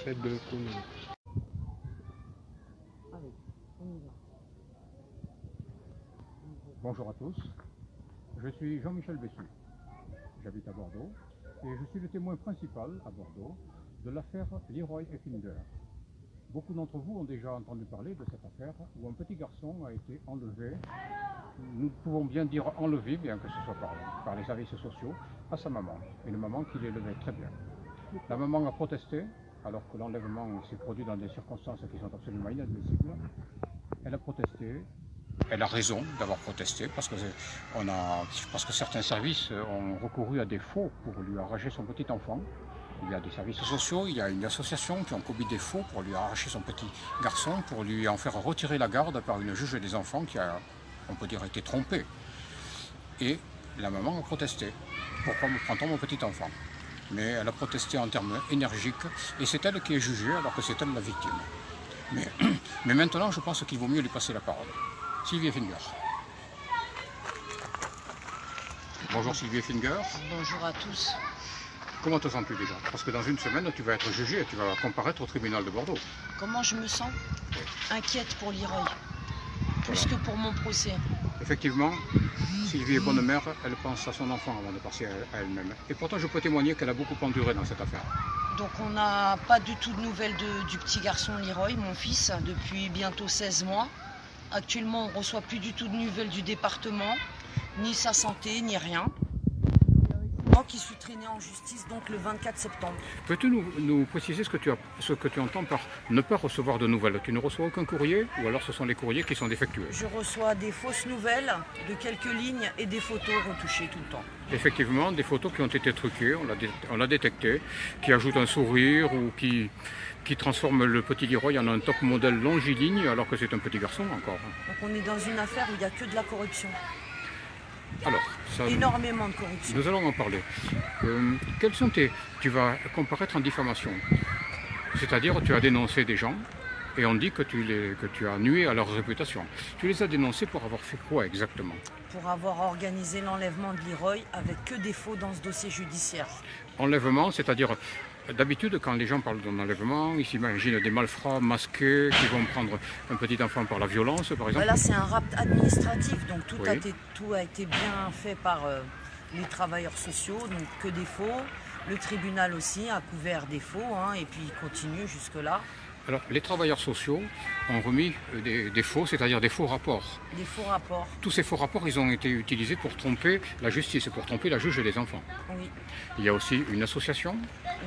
Faites de l'économie. Bonjour à tous, je suis Jean-Michel Bessu, j'habite à Bordeaux et je suis le témoin principal à Bordeaux de l'affaire Leroy Effinger. Beaucoup d'entre vous ont déjà entendu parler de cette affaire où un petit garçon a été enlevé, nous pouvons bien dire enlevé, bien que ce soit par les services sociaux, à sa maman, une maman qui l'élevait très bien. La maman a protesté alors que l'enlèvement s'est produit dans des circonstances qui sont absolument inadmissibles. Elle a protesté. Elle a raison d'avoir protesté parce que certains services ont recouru à des faux pour lui arracher son petit enfant. Il y a des services sociaux, il y a une association qui ont commis des faux pour lui arracher son petit garçon, pour lui en faire retirer la garde par une juge des enfants qui a, on peut dire, été trompée. Et la maman a protesté. Pourquoi me prend-on mon petit enfant? Mais elle a protesté en termes énergiques et c'est elle qui est jugée alors que c'est elle la victime. Mais maintenant, je pense qu'il vaut mieux lui passer la parole. Sylvie Effinger. Bonjour Sylvie Effinger. Bonjour à tous. Comment te sens-tu déjà? Parce que dans une semaine, tu vas être jugée et tu vas comparaître au tribunal de Bordeaux. Comment je me sens? Inquiète pour Leroy. Plus que pour mon procès. Effectivement, Sylvie est bonne mère, elle pense à son enfant avant de passer à elle-même. Et pourtant, je peux témoigner qu'elle a beaucoup enduré dans cette affaire. Donc on n'a pas du tout de nouvelles du petit garçon Leroy, mon fils, depuis bientôt 16 mois. Actuellement, on ne reçoit plus du tout de nouvelles du département, ni sa santé, ni rien. Moi qui suis traînée en justice donc le 24 septembre. Peux-tu nous préciser ce que tu entends par ne pas recevoir de nouvelles? Tu ne reçois aucun courrier ou alors ce sont les courriers qui sont défectueux? Je reçois des fausses nouvelles de quelques lignes et des photos retouchées tout le temps. Effectivement, des photos qui ont été truquées, on l'a détecté, qui ajoutent un sourire ou qui transforment le petit Leroy en un top modèle longiligne alors que c'est un petit garçon encore. Donc on est dans une affaire où il n'y a que de la corruption. Alors, ça, énormément de corruption. Nous allons en parler. Tu vas comparaître en diffamation. C'est-à-dire tu as dénoncé des gens et on dit que tu as nué à leur réputation. Tu les as dénoncés pour avoir fait quoi exactement? Pour avoir organisé l'enlèvement de Leroy avec que des faux dans ce dossier judiciaire. Enlèvement, c'est-à-dire d'habitude quand les gens parlent d'un enlèvement, ils s'imaginent des malfrats masqués qui vont prendre un petit enfant par la violence par exemple. Là c'est un rapt administratif, donc tout, Oui. tout a été bien fait par les travailleurs sociaux, donc que des faux. Le tribunal aussi a couvert des faux et puis il continue jusque là. Alors, les travailleurs sociaux ont remis des faux, c'est-à-dire des faux rapports. Des faux rapports. Tous ces faux rapports, ils ont été utilisés pour tromper la justice, pour tromper la juge des enfants. Oui. Il y a aussi une association.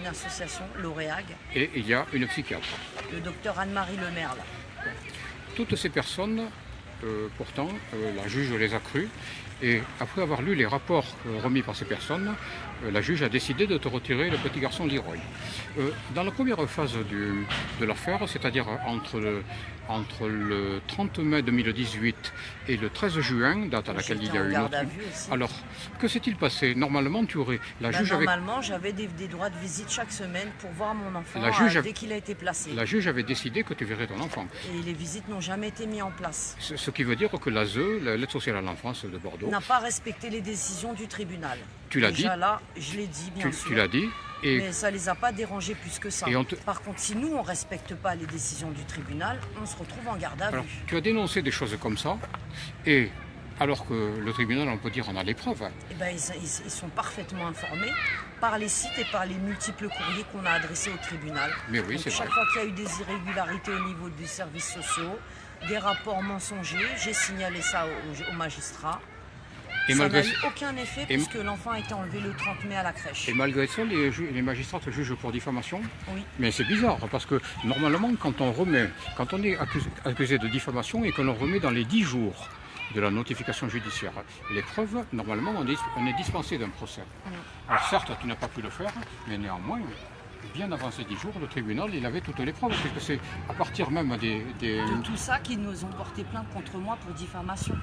Une association, l'Oréag. Et il y a une psychiatre. Le docteur Anne-Marie Lemerle. Toutes ces personnes, pourtant, la juge les a crues. Et après avoir lu les rapports remis par ces personnes, la juge a décidé de te retirer le petit garçon Leroy. Dans la première phase de l'affaire, c'est-à-dire entre le 30 mai 2018 et le 13 juin, date à laquelle il y a eu une autre... Alors, que s'est-il passé? Normalement, tu aurais... Normalement, j'avais des droits de visite chaque semaine pour voir mon enfant dès qu'il a été placé. La juge avait décidé que tu verrais ton enfant. Et les visites n'ont jamais été mises en place. Ce qui veut dire que l'ASE, l'aide sociale à l'enfance de Bordeaux, n'a pas respecté les décisions du tribunal. Tu l'as dit? Déjà là, je l'ai dit, bien sûr. Tu l'as dit. Mais ça ne les a pas dérangés plus que ça. Et Par contre, si nous, on ne respecte pas les décisions du tribunal, on se retrouve en garde à vue. Alors, tu as dénoncé des choses comme ça, et alors que le tribunal, on peut dire, en a les preuves. Eh ben, ils sont parfaitement informés par les sites et par les multiples courriers qu'on a adressés au tribunal. Mais oui, c'est vrai. Chaque fois qu'il y a eu des irrégularités au niveau des services sociaux, des rapports mensongers, j'ai signalé ça aux magistrats. Et ça n'a eu aucun effet puisque l'enfant a été enlevé le 30 mai à la crèche. Et malgré ça, les magistrats te jugent pour diffamation? Oui. Mais c'est bizarre parce que normalement, quand on est accusé de diffamation et que l'on remet dans les 10 jours de la notification judiciaire les preuves, normalement on est dispensé d'un procès. Alors certes, tu n'as pas pu le faire, mais néanmoins, bien avant ces 10 jours, le tribunal il avait toutes les preuves, puisque c'est à partir même de tout ça qu'ils nous ont porté plainte contre moi pour diffamation.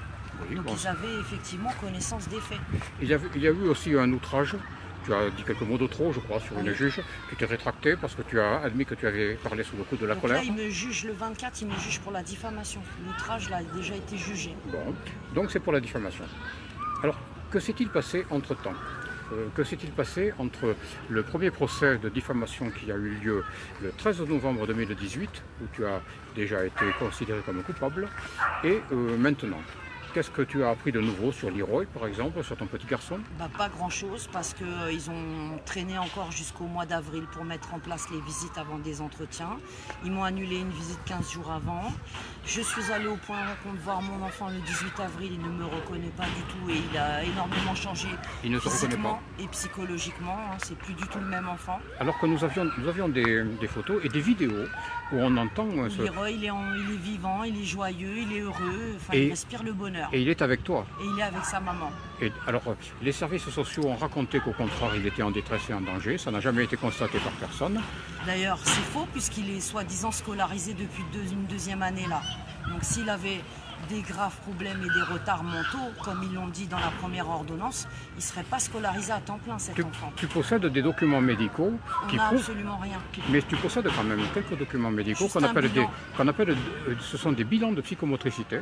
Oui, donc ils avaient effectivement connaissance des faits. Il y a eu aussi un outrage. Tu as dit quelques mots de trop, je crois, sur une juge. Tu t'es rétracté parce que tu as admis que tu avais parlé sous le coup de la colère. Là, il me juge le 24, il me juge pour la diffamation. L'outrage là, a déjà été jugé. Bon, donc c'est pour la diffamation. Alors, que s'est-il passé entre-temps? Que s'est-il passé entre le premier procès de diffamation qui a eu lieu le 13 novembre 2018, où tu as déjà été considéré comme coupable, et maintenant? Qu'est-ce que tu as appris de nouveau sur Leroy, par exemple, sur ton petit garçon? Pas grand-chose, parce qu'ils ont traîné encore jusqu'au mois d'avril pour mettre en place les visites avant des entretiens. Ils m'ont annulé une visite 15 jours avant. Je suis allée au point rencontre voir mon enfant le 18 avril. Il ne me reconnaît pas du tout et il a énormément changé Il ne te reconnaît pas et psychologiquement. C'est plus du tout le même enfant. Alors que nous avions des photos et des vidéos où on entend... Leroy, il est vivant, il est joyeux, il est heureux, enfin, il respire le bonheur. Et il est avec toi. Et il est avec sa maman. Et alors, les services sociaux ont raconté qu'au contraire, il était en détresse et en danger. Ça n'a jamais été constaté par personne. D'ailleurs, c'est faux puisqu'il est soi-disant scolarisé depuis une deuxième année là. Donc s'il avait des graves problèmes et des retards mentaux, comme ils l'ont dit dans la première ordonnance, il ne serait pas scolarisé à temps plein cet enfant. Tu possèdes des documents médicaux qui prouvent... absolument rien. Mais tu possèdes quand même quelques documents médicaux qu'on appelle, ce sont des bilans de psychomotricité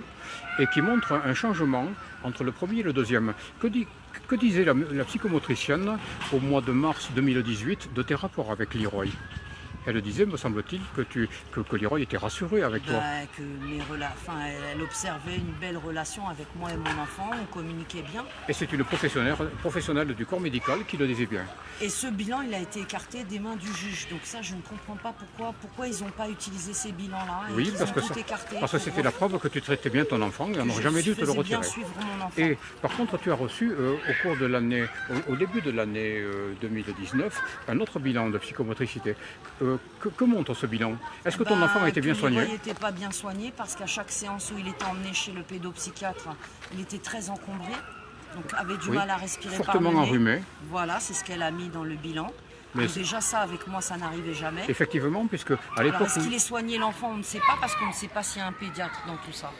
et qui montrent un changement entre le premier et le deuxième. Que disait la psychomotricienne au mois de mars 2018 de tes rapports avec Leroy? Elle disait, me semble-t-il, que Leroy était rassuré avec toi. Elle observait une belle relation avec moi et mon enfant, on communiquait bien. Et c'est une professionnelle du corps médical qui le disait bien. Et ce bilan, il a été écarté des mains du juge. Donc ça, je ne comprends pas pourquoi ils n'ont pas utilisé ces bilans-là. Oui, parce que c'était la preuve que tu traitais bien ton enfant et on n'aurait jamais dû te le retirer. Bien suivre mon enfant. Et par contre, tu as reçu au cours de l'année, au début de l'année 2019, un autre bilan de psychomotricité. Que montre ce bilan? Est-ce que ton enfant a été bien soigné? Il n'était pas bien soigné parce qu'à chaque séance où il était emmené chez le pédopsychiatre, il était très encombré, donc avait du mal à respirer par le nez. Fortement enrhumé. Voilà, c'est ce qu'elle a mis dans le bilan. Mais déjà ça, avec moi, ça n'arrivait jamais. Effectivement, puisque à l'époque... Est-ce qu'il est soigné l'enfant? On ne sait pas, parce qu'on ne sait pas s'il y a un pédiatre dans tout ça.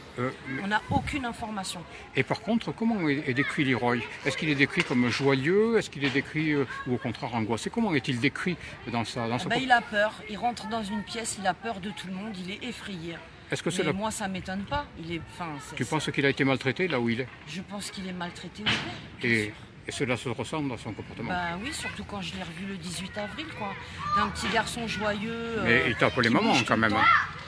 On n'a aucune information. Et par contre, comment est décrit Leroy? Est-ce qu'il est décrit comme joyeux? Est-ce qu'il est décrit, ou au contraire angoissé? Comment est-il décrit dans sa... Il a peur, il rentre dans une pièce, il a peur de tout le monde, il est effrayé. Mais moi, ça ne m'étonne pas. Tu penses qu'il a été maltraité là où il est? Je pense qu'il est maltraité, oui. Et cela se ressemble dans son comportement? Oui, surtout quand je l'ai revu le 18 avril, quoi. D'un petit garçon joyeux. Mais il t'a appelé maman quand même.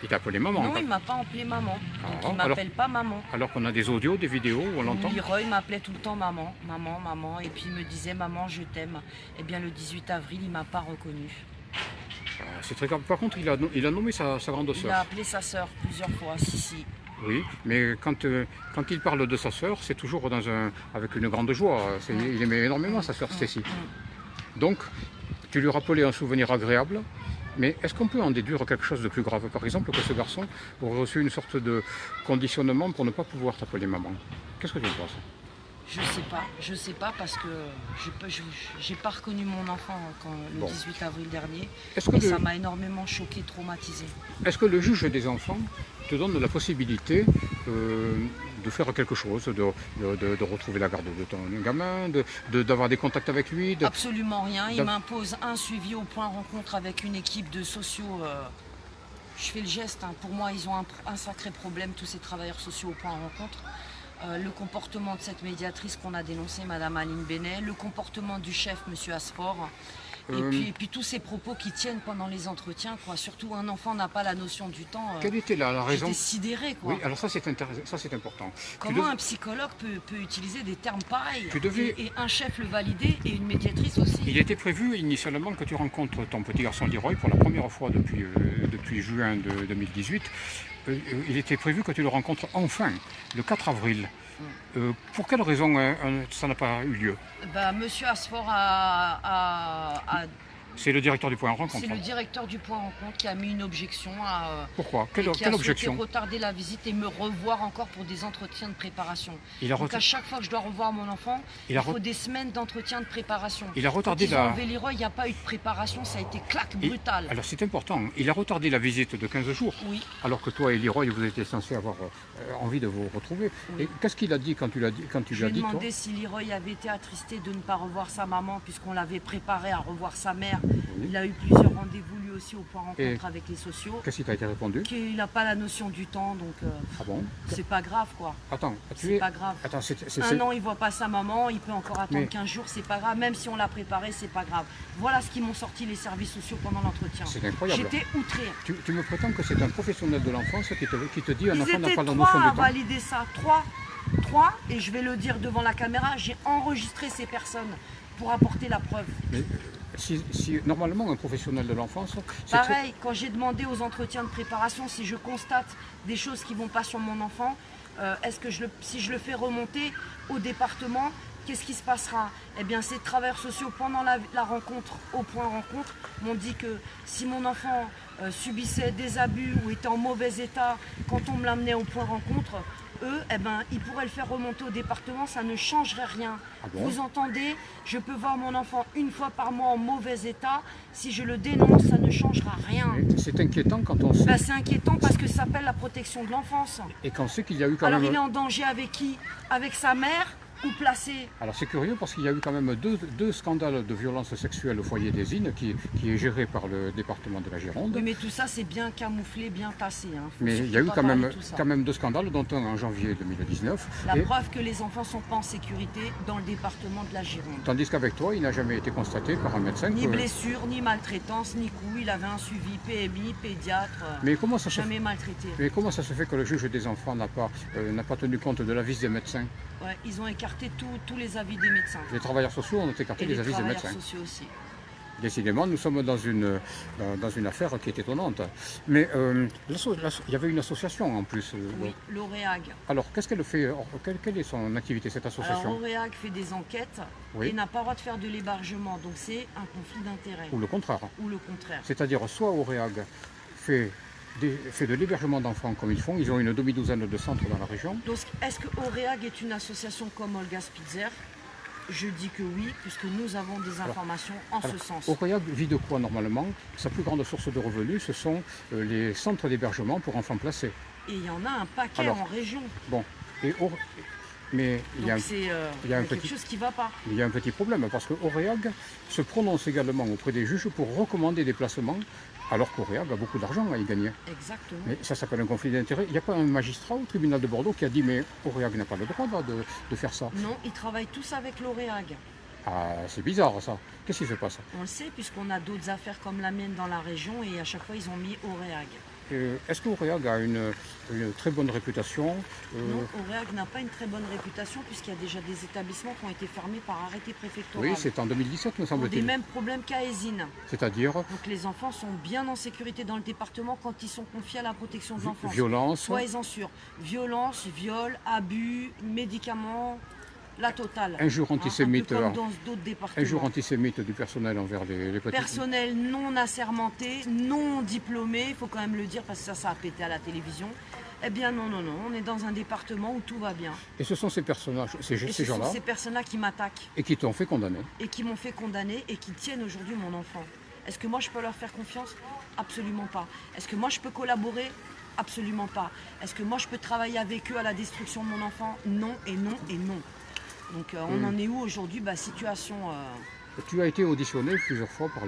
Il t'a appelé maman. Non, il ne m'a pas appelé maman. Donc il ne m'appelle pas maman. Alors qu'on a des audios, des vidéos où on l'entend? Leroy m'appelait tout le temps maman, maman, maman. Et puis il me disait maman, je t'aime. Eh bien le 18 avril, il ne m'a pas reconnu. C'est très grave. Par contre, il a nommé sa grande sœur. Il a appelé sa sœur plusieurs fois, si. Oui, mais quand il parle de sa sœur, c'est toujours avec une grande joie. Il aimait énormément sa sœur Stécie. Donc, tu lui rappelais un souvenir agréable, mais est-ce qu'on peut en déduire quelque chose de plus grave? Par exemple, que ce garçon aurait reçu une sorte de conditionnement pour ne pas pouvoir t'appeler maman. Qu'est-ce que tu en penses? Je sais pas parce que j'ai pas reconnu mon enfant le 18 avril dernier et ça m'a énormément choqué, traumatisé. Est-ce que le juge des enfants te donne la possibilité de faire quelque chose, de retrouver la garde de ton gamin, d'avoir des contacts avec lui? Absolument rien, il m'impose un suivi au point rencontre avec une équipe de sociaux. Je fais le geste, pour moi ils ont un sacré problème, tous ces travailleurs sociaux au point rencontre. Le comportement de cette médiatrice qu'on a dénoncée, Madame Aline Benet, le comportement du chef, Monsieur Asfort, et puis tous ces propos qui tiennent pendant les entretiens, quoi. Surtout un enfant n'a pas la notion du temps. Quelle était la raison? J'étais sidérée, quoi. Oui, alors ça c'est important. Comment un psychologue peut utiliser des termes pareils? Et un chef le valider et une médiatrice aussi. Il était prévu initialement que tu rencontres ton petit garçon Leroy pour la première fois depuis juin 2018. Il était prévu que tu le rencontres enfin, le 4 avril. Pour quelle raison ça n'a pas eu lieu? Monsieur Asfort C'est le directeur du point rencontre. C'est le directeur du point rencontre qui a mis une objection Pourquoi? Quelle objection? Qui a souhaité retarder la visite et me revoir encore pour des entretiens de préparation. Donc à chaque fois que je dois revoir mon enfant, il faut des semaines d'entretien de préparation. Il a retardé Quand ils ont enlevé Leroy, il n'y a pas eu de préparation, ça a été claque brutale. Alors c'est important, il a retardé la visite de 15 jours. Oui. Alors que toi et Leroy, vous étiez censés avoir envie de vous retrouver. Oui. Et qu'est-ce qu'il a dit quand tu lui as dit? Je lui ai demandé si Leroy avait été attristé de ne pas revoir sa maman puisqu'on l'avait préparé à revoir sa mère Oui. Il a eu plusieurs rendez-vous lui aussi au point rencontre Et avec les sociaux. qu'est-ce qui t'a été répondu? Qu'il n'a pas la notion du temps, donc Ah bon? c'est pas grave quoi. Attends, C'est pas grave. Attends, Un an, il voit pas sa maman, il peut encore attendre Mais- 15 jours, c'est pas grave. Même si on l'a préparé, c'est pas grave. Voilà ce qu'ils m'ont sorti les services sociaux pendant l'entretien. C'est incroyable. J'étais outrée. Tu me prétends que c'est un professionnel de l'enfance qui te dit un Ils enfant n'a étaient pas la 3 notion à du temps. valider ça. 3, et je vais le dire devant la caméra, j'ai enregistré ces personnes pour apporter la preuve. Mais si normalement un professionnel de l'enfance, c'est très- Pareil, quand j'ai demandé aux entretiens de préparation si je constate des choses qui ne vont pas sur mon enfant, est-ce que si je le fais remonter au département, qu'est-ce qui se passera? Eh bien, ces travailleurs sociaux, pendant la rencontre, au point rencontre, m'ont dit que si mon enfant subissait des abus ou était en mauvais état quand on me l'amenait au point rencontre, eux, eh ben, ils pourraient le faire remonter au département, ça ne changerait rien. Ah bon? Vous entendez? Je peux voir mon enfant une fois par mois en mauvais état. Si je le dénonce, ça ne changera rien. Mais c'est inquiétant quand on sait, Ben, c'est inquiétant parce que ça s'appelle la protection de l'enfance. et qu'on sait qu'il y a eu quand Alors même... il est en danger avec qui? Avec sa mère ou placé? Alors c'est curieux parce qu'il y a eu quand même deux scandales de violence sexuelle au foyer des Innes qui est géré par le département de la Gironde. Oui, mais tout ça c'est bien camouflé, bien tassé. Hein. Faut Mais il y a surtout eu pas quand parler même, de tout ça. quand même 2 scandales, dont un en janvier 2019. La Et- preuve que les enfants sont pas en sécurité dans le département de la Gironde. Tandis qu'avec toi, il n'a jamais été constaté par un médecin Ni que... blessure, ni maltraitance, ni coup. Il avait un suivi PMI, pédiatre, Mais comment ça se jamais maltraité. Mais comment ça se fait que le juge des enfants n'a pas tenu compte de l'avis des médecins? Ouais, ils ont écarté tous les avis des médecins. Les travailleurs sociaux ont écarté Et les les avis des travailleurs médecins. sociaux aussi. Décidément, nous sommes dans une affaire qui est étonnante. Mais il y avait une association en plus. Oui, l'OREAG. Alors, qu'est-ce qu'elle fait? Quelle est son activité, cette Alors, association? OREAG fait des enquêtes Oui. et n'a pas le droit de faire de l'hébergement. Donc, c'est un conflit d'intérêts. Ou le contraire? Ou le contraire. C'est-à-dire, soit Auréag fait de l'hébergement d'enfants comme ils font, ils ont une demi-douzaine de centres dans la région. Donc, est-ce que OREAG est une association comme Olga Spitzer? Je dis que oui, puisque nous avons des informations en ce sens. Auréag vit de quoi normalement? Sa plus grande source de revenus, ce sont les centres d'hébergement pour enfants placés. Et il y en a un paquet Alors, en région. Bon, mais il y a Donc, c'est il y a un quelque petit- chose qui ne va pas. il y a un petit problème parce que Auréag se prononce également auprès des juges pour recommander des placements, alors qu'Auréag a beaucoup d'argent à y gagner. Exactement. Mais ça s'appelle un conflit d'intérêts. Il n'y a pas un magistrat au tribunal de Bordeaux qui a dit mais Auréag n'a pas le droit de faire ça. Non, ils travaillent tous avec l'OREAG. Ah, c'est bizarre ça. Qu'est-ce qui se passe? On le sait, puisqu'on a d'autres affaires comme la mienne dans la région et à chaque fois, ils ont mis OREAG. Est-ce qu'Auréag a une très bonne réputation? Non, OREAG n'a pas une très bonne réputation puisqu'il y a déjà des établissements qui ont été fermés par arrêté préfectoral. Oui, c'est en 2017 me pour des semble-t-il. mêmes problèmes qu'à Ésine. C'est-à-dire Donc les enfants sont bien en sécurité dans le département quand ils sont confiés à la protection de l'enfance. violence. Soyez-en sûrs. Violence, viol, abus, médicaments, la totale. Injures antisémites, Un peu comme dans d'autres départements. Injures antisémites du personnel envers les petits. Personnel non assermenté, non diplômé, il faut quand même le dire parce que ça a pété à la télévision. Eh bien non, on est dans un département où tout va bien. Et ce sont ces personnages, Et ces ce gens-là, sont ces personnes-là qui m'attaquent et qui t'ont fait condamner. et qui m'ont fait condamner et qui tiennent aujourd'hui mon enfant. Est-ce que moi je peux leur faire confiance? Absolument pas. Est-ce que moi je peux collaborer? Absolument pas. Est-ce que moi je peux travailler avec eux à la destruction de mon enfant? Non et non et non. Donc on en est où aujourd'hui? Situation... Tu as été auditionné plusieurs fois par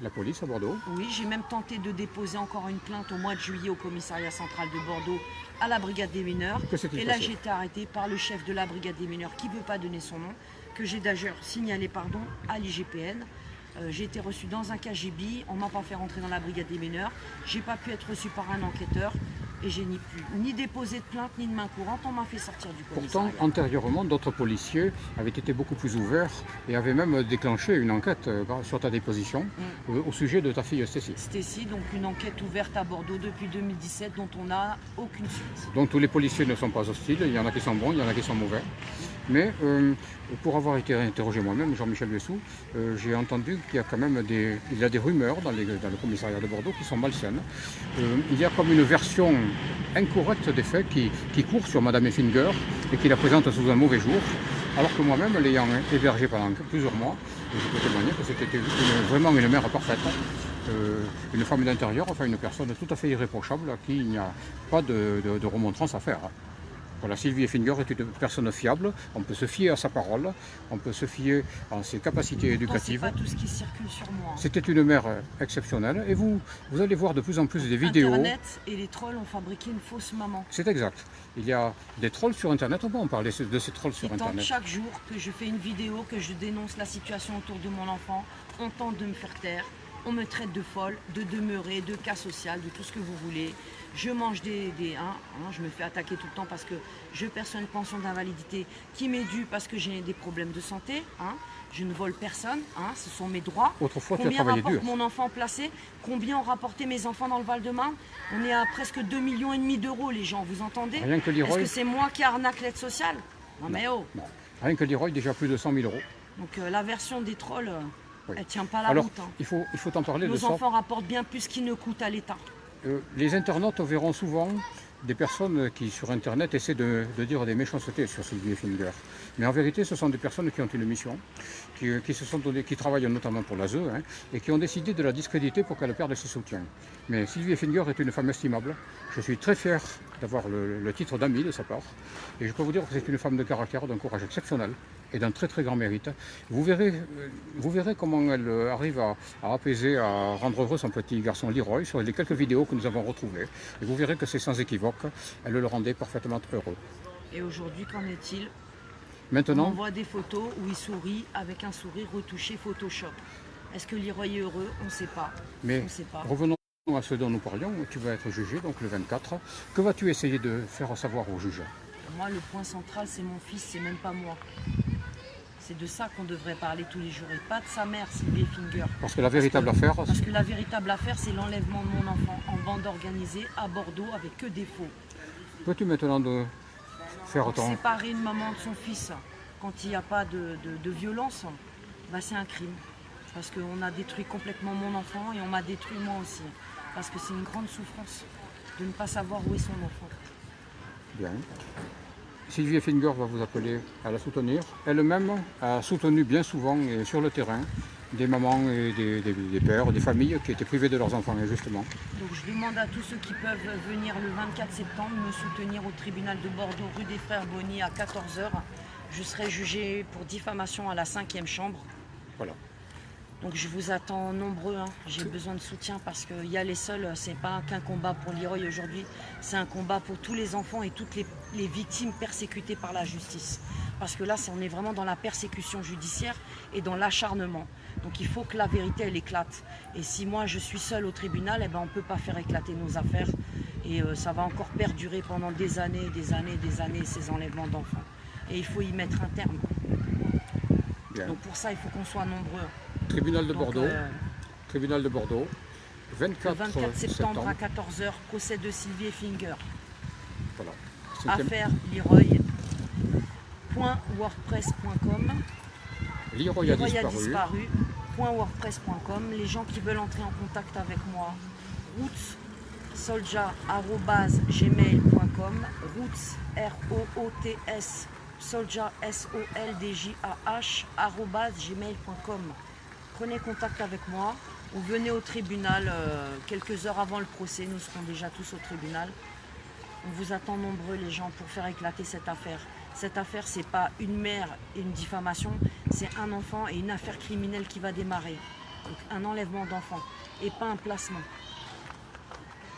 la police à Bordeaux. Oui, j'ai même tenté de déposer encore une plainte au mois de juillet au commissariat central de Bordeaux à la brigade des mineurs. Que s'est-il Et là, passé? j'ai été arrêtée par le chef de la brigade des mineurs qui ne veut pas donner son nom, que j'ai d'ailleurs signalé à l'IGPN. J'ai été reçue dans un KGB, on ne m'a pas fait rentrer dans la brigade des mineurs. J'ai pas pu être reçue par un enquêteur et j'ai ni déposé de plainte ni de main courante, on m'a fait sortir du commissariat. Pourtant, antérieurement, d'autres policiers avaient été beaucoup plus ouverts et avaient même déclenché une enquête sur ta déposition au sujet de ta fille Stécie. Stécie, donc une enquête ouverte à Bordeaux depuis 2017 dont on n'a aucune suite. Donc tous les policiers ne sont pas hostiles, il y en a qui sont bons, il y en a qui sont mauvais. Mais pour avoir été interrogé moi-même, Jean-Michel Bessou, j'ai entendu qu'il y a quand même des rumeurs dans le commissariat de Bordeaux qui sont malsaines. Il y a comme une version incorrecte des faits qui court sur Madame Effinger et qui la présente sous un mauvais jour, alors que moi-même, l'ayant hébergée pendant plusieurs mois, je peux témoigner que c'était vraiment une mère parfaite. Une femme d'intérieur, enfin une personne tout à fait irréprochable à qui il n'y a pas de remontrance à faire. Voilà, Sylvie Effinger est une personne fiable, on peut se fier à sa parole, on peut se fier à ses capacités éducatives. Pas tout ce qui circule sur moi. C'était une mère exceptionnelle et vous allez voir de plus en plus des vidéos. Internet et les trolls ont fabriqué une fausse maman. C'est exact. Il y a des trolls sur Internet, on peut en parler de ces trolls sur Internet. Chaque jour que je fais une vidéo, que je dénonce la situation autour de mon enfant, on tente de me faire taire. On me traite de folle, de demeurée, de cas social, de tout ce que vous voulez. Je mange je me fais attaquer tout le temps parce que je perçois une pension d'invalidité qui m'est due parce que j'ai des problèmes de santé. Je ne vole personne, ce sont mes droits. Autrefois, combien tu as travaillé dur. Rapporte mon enfant placé? Combien ont rapporté mes enfants dans le Val-de-Marne? On est à presque 2,5 millions d'euros, les gens, vous entendez? Rien que Leroy. Est-ce que c'est moi qui arnaque l'aide sociale? Non mais oh. Non. Rien que Leroy, déjà plus de 100 000 euros. Donc la version des trolls, oui. elle ne tient pas la Alors, route. il faut en parler de ça. Nos enfants rapportent bien plus qu'ils ne coûtent à l'État. Les internautes verront souvent des personnes qui sur Internet essaient de dire des méchancetés sur Sylvie Effinger. Mais en vérité, ce sont des personnes qui ont une mission, qui travaillent notamment pour l'ASE, et qui ont décidé de la discréditer pour qu'elle perde ses soutiens. Mais Sylvie Effinger est une femme estimable. Je suis très fier d'avoir le titre d'ami de sa part. Et je peux vous dire que c'est une femme de caractère, d'un courage exceptionnel et d'un très très grand mérite. Vous verrez comment elle arrive à apaiser, à rendre heureux son petit garçon Leroy sur les quelques vidéos que nous avons retrouvées. Et vous verrez que c'est sans équivoque, elle le rendait parfaitement heureux. Et aujourd'hui, qu'en est-il? Maintenant, on voit des photos où il sourit avec un sourire retouché Photoshop. Est-ce que Leroy est heureux? On ne sait pas. Mais on sait pas. Revenons à ce dont nous parlions. Tu vas être jugé, donc le 24. Que vas-tu essayer de faire savoir au juge? Moi, le point central, c'est mon fils, c'est même pas moi. C'est de ça qu'on devrait parler tous les jours et pas de sa mère, Sylvie Effinger. Parce que la véritable affaire... Parce que la véritable affaire, c'est l'enlèvement de mon enfant en bande organisée à Bordeaux avec que des faux. Peux-tu maintenant faire autant? Séparer une maman de son fils quand il n'y a pas de violence, c'est un crime. Parce qu'on a détruit complètement mon enfant et on m'a détruit moi aussi. Parce que c'est une grande souffrance de ne pas savoir où est son enfant. Bien. Sylvie Effinger va vous appeler à la soutenir. Elle-même a soutenu bien souvent et sur le terrain des mamans et des pères, des familles qui étaient privées de leurs enfants, justement. Donc je demande à tous ceux qui peuvent venir le 24 septembre me soutenir au tribunal de Bordeaux, rue des Frères Bonny à 14 h. Je serai jugée pour diffamation à la 5e chambre. Voilà. Donc je vous attends nombreux, j'ai besoin de soutien parce qu'il y a les seuls, c'est pas qu'un combat pour Leroy aujourd'hui, c'est un combat pour tous les enfants et toutes les victimes persécutées par la justice. Parce que là, on est vraiment dans la persécution judiciaire et dans l'acharnement. Donc il faut que la vérité, elle éclate. Et si moi je suis seule au tribunal, on ne peut pas faire éclater nos affaires. Et ça va encore perdurer pendant des années, ces enlèvements d'enfants. Et il faut y mettre un terme. Bien. Donc pour ça, il faut qu'on soit nombreux. Tribunal de Bordeaux, tribunal de Bordeaux, 24 septembre à 14 h, procès de Sylvie Effinger. Voilà. Affaire Leroy.wordpress.com. Leroy a disparu. .wordpress.com. Les gens qui veulent entrer en contact avec moi, rootsolja@gmail.com. Roots ROOTS Solja SOLDJAH@gmail.com. Prenez contact avec moi ou venez au tribunal quelques heures avant le procès. Nous serons déjà tous au tribunal. On vous attend nombreux les gens pour faire éclater cette affaire. Cette affaire, c'est pas une mère et une diffamation, c'est un enfant et une affaire criminelle qui va démarrer. Donc un enlèvement d'enfant et pas un placement.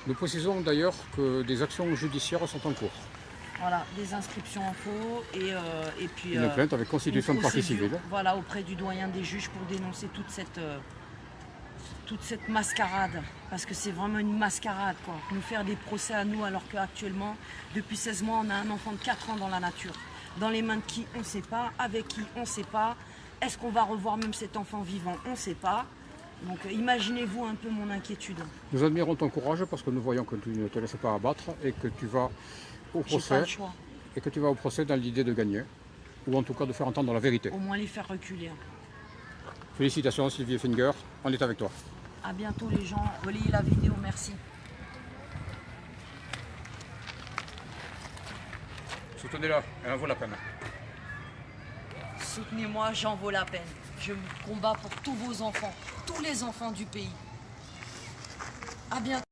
Nous précisons d'ailleurs que des actions judiciaires sont en cours. Voilà, des inscriptions en faux et puis... Une plainte avec constitution de partie civile. Voilà, auprès du doyen des juges pour dénoncer toute cette mascarade. Parce que c'est vraiment une mascarade, quoi. Nous faire des procès à nous alors qu'actuellement, depuis 16 mois, on a un enfant de 4 ans dans la nature. Dans les mains de qui, on ne sait pas. Avec qui, on ne sait pas. Est-ce qu'on va revoir même cet enfant vivant? On ne sait pas. Donc imaginez-vous un peu mon inquiétude. Nous admirons ton courage parce que nous voyons que tu ne te laisses pas abattre et que tu vas au procès, et que tu vas au procès dans l'idée de gagner, ou en tout cas de faire entendre la vérité. Au moins les faire reculer. Félicitations Sylvie Effinger, on est avec toi. À bientôt les gens, relayez la vidéo, merci. Soutenez-la, elle en vaut la peine. Soutenez-moi, j'en vaut la peine. Je combats pour tous vos enfants, tous les enfants du pays. À bientôt.